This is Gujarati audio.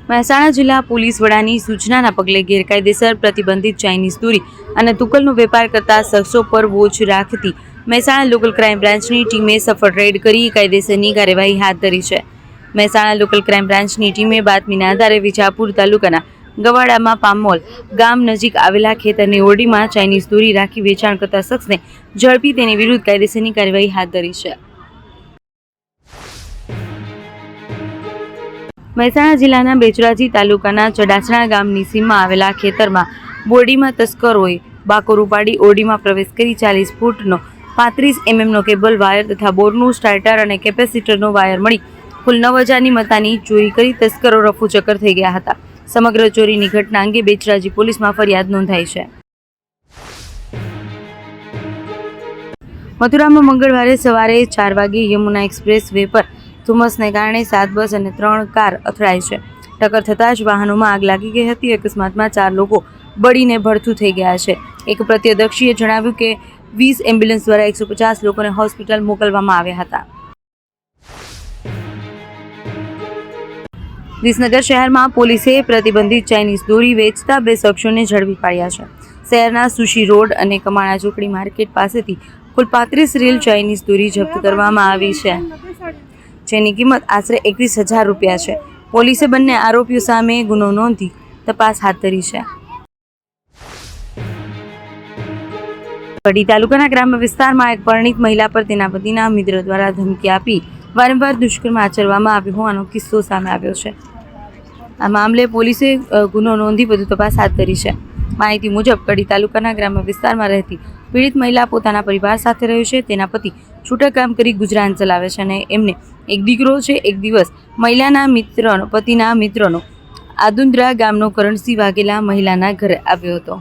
મહેસાણા જિલ્લા પોલીસ વડાની સૂચનાના પગલે ગેરકાયદેસર પ્રતિબંધિત ચાઇનીઝ દોરી અને તુક્કલનો વેપાર કરતા શખ્સો પર વોચ રાખતી મહેસાણા લોકલ ક્રાઇમ બ્રાન્ચની ટીમે સફળ રેડ કરી કાયદેસરની કાર્યવાહી હાથ ધરી છે। મહેસાણા લોકલ ક્રાઇમ બ્રાન્ચની ટીમે બાતમીના આધારે વિજાપુર તાલુકાના ગવાડામાં પામોલ ગામ નજીક આવેલા ખેતરની ઓરડીમાં ચાઇનીઝ દોરી રાખી વેચાણ કરતા શખ્સને ઝડપી તેની વિરુદ્ધ કાયદેસરની કાર્યવાહી હાથ ધરી છે। મહેસાણા જિલ્લાના બેચરાજી તાલુકાના ચડાસણા ગામની સીમમાં આવેલા ખેતરમાં બોરડીમાં તસ્કરોએ બાકોર ઉપાડી ઓરડીમાં પ્રવેશ કરી 40 ફૂટનો 35 mm કેબલ વાયર તથા બોરનું સ્ટાર્ટર અને કેપેસિટરનો વાયર મળી કુલ 9,000ની મતાની ચોરી કરી તસ્કરો રફુચક્કર થઈ ગયા હતા। સમગ્ર ચોરીની ઘટના અંગે બેચરાજી પોલીસમાં ફરિયાદ નોંધાઈ છે। મથુરામાં મંગળવારે સવારે 4 વાગે યમુના એક્સપ્રેસ વે પર ધુમ્મસને કારણે 7 બસ અને 3 કાર અથડાઈ છે। ટક્કર થતાં જ વાહનોમાં આગ લાગી ગઈ હતી। અકસ્માતમાં 4 લોકો બળીને ભડથું થઈ ગયા છે। એક પ્રત્યક્ષીએ જણાવ્યું કે 20 એમ્બ્યુલન્સ દ્વારા 150 લોકોને હોસ્પિટલ મોકલવામાં આવ્યા હતા। વિસનગર શહેરમાં પોલીસે પ્રતિબંધિત ચાઇનીઝ દોરી વેચતા 2 શખ્સોને ઝડપી પાડ્યા છે। શહેરના સુશી રોડ અને કમાણા ચોકડી માર્કેટ પાસેથી કુલ 35 રીલ ચાઇનીઝ દોરી જપ્ત કરવામાં આવી છે, જેની કિંમત આશરે 21,000 રૂપિયા છે। પોલીસે બંને આરોપીઓ સામે ગુનો નોંધી તપાસ હાથ ધરી છે। કડી તાલુકાના ગ્રામ્ય વિસ્તારમાં એક પરિણીત મહિલા પર તેના પતિના મિત્ર દ્વારા ધમકી આપી વારંવાર દુષ્કર્મ આચરવામાં આવ્યું હોવાનો કિસ્સો સામે આવ્યો છે। આ મામલે પોલીસે ગુનો નોંધી વધુ તપાસ હાથ ધરી છે। માહિતી મુજબ કડી તાલુકાના ગ્રામ્ય વિસ્તારમાં રહેતી પીડિત મહિલા પોતાના પરિવાર સાથે રહે છે। તેના પતિ છૂટક કામ કરી ગુજરાન ચલાવે છે અને એમને એક દીકરો છે। એક દિવસ પતિના મિત્રનો આદુંદ્રા ગામનો કરણસિંહ વાઘેલા મહિલાના ઘરે આવ્યો હતો।